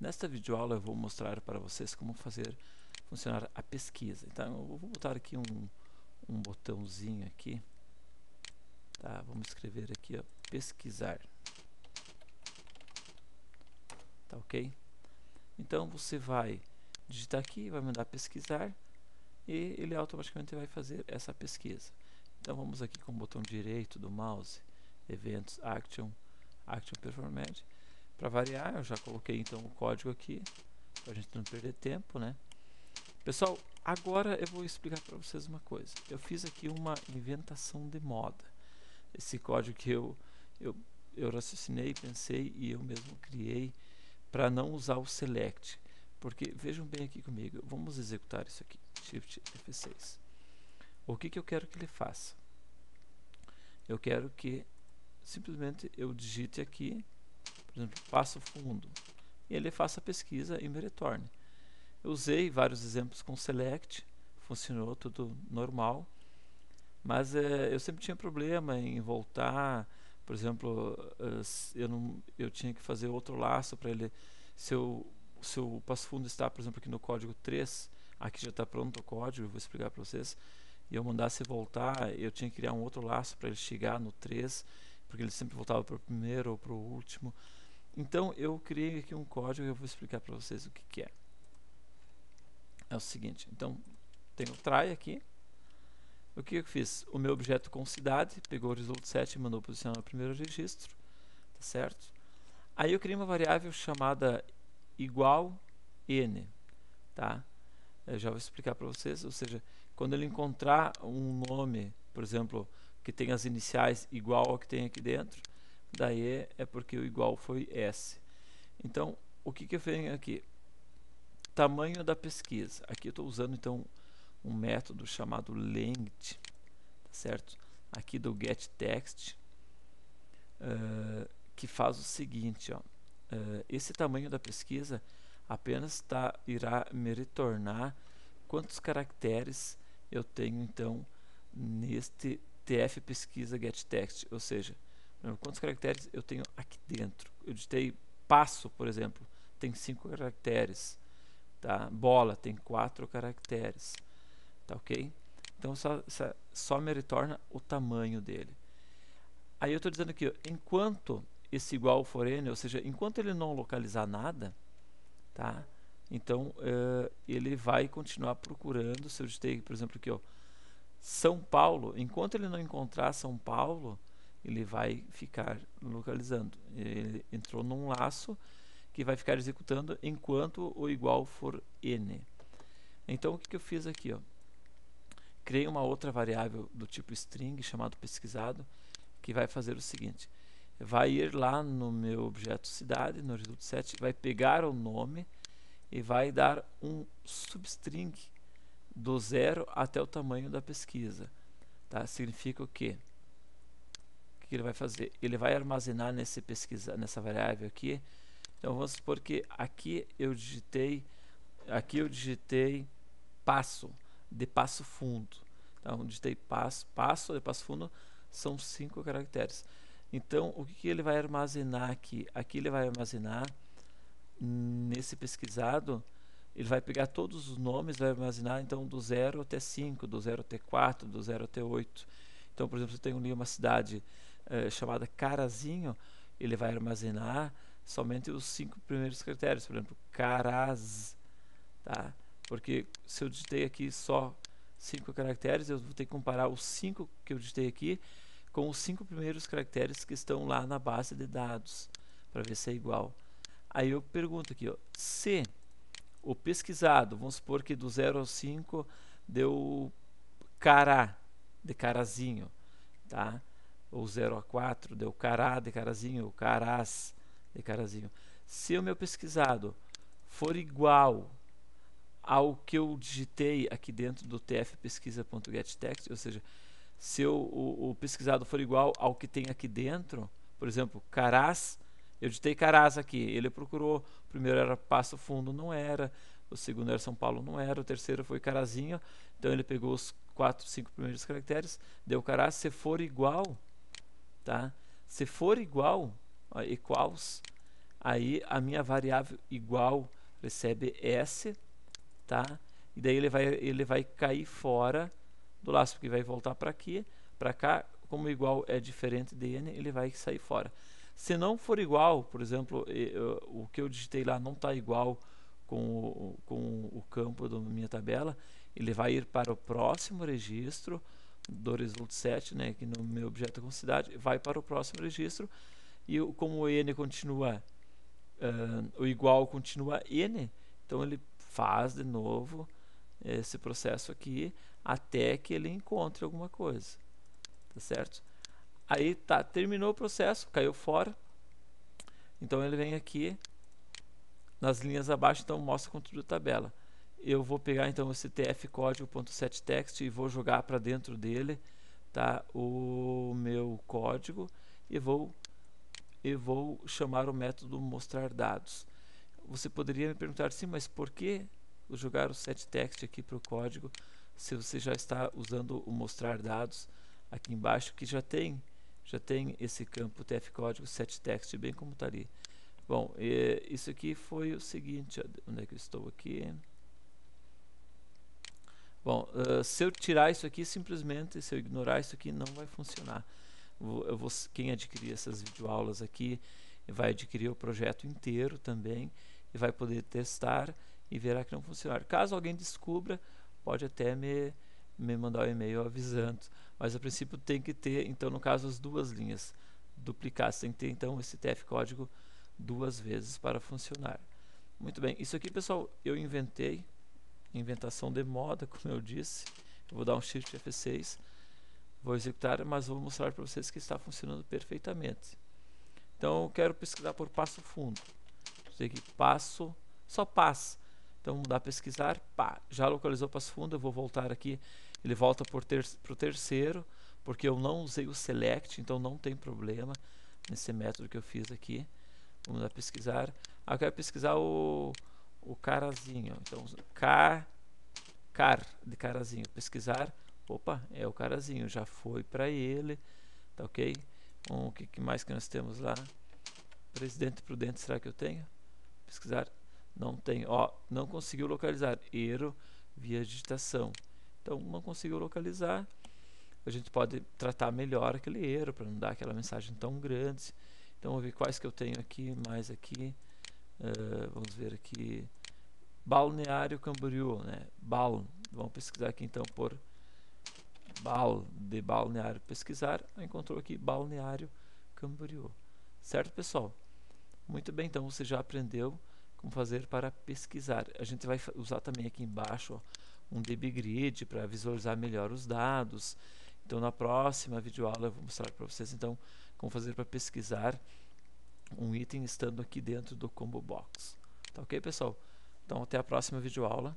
Nesta videoaula eu vou mostrar para vocês como fazer funcionar a pesquisa. Então eu vou botar aqui um botãozinho aqui, tá? Vamos escrever aqui, ó, pesquisar, tá ok? Então você vai digitar aqui, vai mandar pesquisar e ele automaticamente vai fazer essa pesquisa. Então vamos aqui com o botão direito do mouse, eventos, action performance. Para variar, eu já coloquei então o código aqui, para a gente não perder tempo, né? Pessoal, agora eu vou explicar para vocês uma coisa. Eu fiz aqui uma inventação de moda. Esse código que eu raciocinei, pensei e eu mesmo criei para não usar o select. Porque, vejam bem aqui comigo, vamos executar isso aqui, Shift F6. O que eu quero que ele faça? Eu quero que simplesmente eu digite aqui, por exemplo, passo fundo, e ele faça a pesquisa e me retorne. Eu usei vários exemplos com select, funcionou tudo normal, mas eu sempre tinha problema em voltar. Por exemplo, eu tinha que fazer outro laço para ele. Se o passo fundo está, por exemplo, aqui no código 3, aqui já está pronto o código, eu vou explicar para vocês, e eu mandasse voltar, eu tinha que criar um outro laço para ele chegar no 3, porque ele sempre voltava para o primeiro ou para o último. Então eu criei aqui um código e eu vou explicar para vocês o que é. É o seguinte, então tem o try aqui. O que eu fiz? O meu objeto com cidade pegou o result set e mandou posicionar no primeiro registro, tá certo? Aí eu criei uma variável chamada igual n, tá? Eu já vou explicar para vocês, ou seja, quando ele encontrar um nome, por exemplo, que tem as iniciais igual ao que tem aqui dentro, daí é porque o igual foi S. Então, o que eu venho aqui? Tamanho da pesquisa. Aqui eu estou usando então um método chamado length, tá certo? Aqui do getText, que faz o seguinte, ó, esse tamanho da pesquisa apenas irá me retornar quantos caracteres eu tenho então neste tf pesquisa getText, ou seja, quantos caracteres eu tenho aqui dentro. Eu digitei passo, por exemplo, tem 5 caracteres, tá? Bola tem 4 caracteres, tá ok? Então só me retorna o tamanho dele. Aí eu estou dizendo aqui, ó, enquanto esse igual for n, ou seja, enquanto ele não localizar nada, tá? Então ele vai continuar procurando. Se eu digitei, por exemplo, aqui, ó, São Paulo, enquanto ele não encontrar São Paulo, ele vai ficar localizando. Ele entrou num laço que vai ficar executando enquanto o igual for n. Então o que eu fiz aqui, ó? Criei uma outra variável do tipo string chamado pesquisado, que vai fazer o seguinte: vai ir lá no meu objeto cidade, no result set, vai pegar o nome e vai dar um substring do 0 até o tamanho da pesquisa, tá? Significa o quê? O que ele vai fazer? Ele vai armazenar nessa variável aqui. Então vamos supor que aqui eu digitei passo, de passo fundo. Então digitei passo de passo fundo, são 5 caracteres. Então o que ele vai armazenar aqui? Aqui ele vai armazenar, nesse pesquisado, ele vai pegar todos os nomes, vai armazenar então do 0 até 5, do 0 até 4, do 0 até 8. Então, por exemplo, se eu tenho ali uma cidade chamada Carazinho, ele vai armazenar somente os 5 primeiros caracteres, por exemplo, Caraz, tá? Porque se eu digitei aqui só 5 caracteres, eu vou ter que comparar os 5 que eu digitei aqui com os 5 primeiros caracteres que estão lá na base de dados, para ver se é igual. Aí eu pergunto aqui, ó, se o pesquisado, vamos supor que do 0 ao 5 deu cará, de carazinho, tá? Ou 0 a 4 deu cará de carazinho, ou carás de carazinho. Se o meu pesquisado for igual ao que eu digitei aqui dentro do tf pesquisa.getText, ou seja, se o pesquisado for igual ao que tem aqui dentro, por exemplo, carás, eu digitei Caraz aqui, ele procurou, o primeiro era Passo Fundo, não era, o segundo era São Paulo, não era, o terceiro foi Carazinho, então ele pegou os 4, 5 primeiros caracteres, deu Caraz. Se for igual, tá? Se for igual, ó, equals, aí a minha variável igual recebe S, tá? E daí ele vai cair fora do laço, porque vai voltar para aqui, para cá. Como igual é diferente de N, ele vai sair fora. Se não for igual, por exemplo, o que eu digitei lá não está igual com o campo da minha tabela, ele vai ir para o próximo registro do result set, né, aqui no meu objeto com cidade, vai para o próximo registro, e como o N continua, o igual continua N, então ele faz de novo esse processo aqui até que ele encontre alguma coisa, tá certo? Aí tá, terminou o processo, caiu fora, então ele vem aqui nas linhas abaixo, então mostra o conteúdo da tabela. Eu vou pegar então esse tfcódigo.setText e vou jogar para dentro dele, tá, o meu código, e vou chamar o método mostrar dados. Você poderia me perguntar, sim, mas por que jogar o setText aqui para o código se você já está usando o mostrar dados aqui embaixo, que já tem esse campo tfcódigo setText bem como está ali. Bom, isso aqui foi o seguinte, onde é que eu estou aqui? Bom, se eu tirar isso aqui, simplesmente, se eu ignorar isso aqui, não vai funcionar. Quem adquirir essas videoaulas aqui vai adquirir o projeto inteiro também e vai poder testar e verá que não funcionar. Caso alguém descubra, pode até me mandar um e-mail avisando, mas a princípio tem que ter, então no caso, as duas linhas duplicadas, tem que ter então esse tfcódigo duas vezes para funcionar. Muito bem, isso aqui, pessoal, eu inventei, inventação de moda, como eu disse. Eu vou dar um Shift F6, vou executar, mas vou mostrar para vocês que está funcionando perfeitamente. Então eu quero pesquisar por passo fundo. Aqui, passo, só passo. Então vamos dar pesquisar, pá, já localizou passo fundo. Eu vou voltar aqui, ele volta para o terceiro, porque eu não usei o select, então não tem problema nesse método que eu fiz aqui. Vamos dar pesquisar. Eu quero pesquisar o carazinho. Então, car de carazinho. Pesquisar. Opa, é o carazinho. Já foi para ele. Tá ok? O que mais que nós temos lá? Presidente Prudente, será que eu tenho? Pesquisar. Não tem. Ó, não conseguiu localizar. Erro via digitação. Então, não conseguiu localizar. A gente pode tratar melhor aquele erro para não dar aquela mensagem tão grande. Então, vou ver quais que eu tenho aqui, mais aqui. Vamos ver aqui. Balneário Camboriú, né? Vamos pesquisar aqui então por de balneário. Pesquisar, encontrou aqui Balneário Camboriú. Certo, pessoal? Muito bem, então você já aprendeu como fazer para pesquisar. A gente vai usar também aqui embaixo, ó, um dbGrid para visualizar melhor os dados. Então na próxima videoaula eu vou mostrar para vocês então como fazer para pesquisar um item estando aqui dentro do Combo Box. Tá ok, pessoal? Então até a próxima videoaula.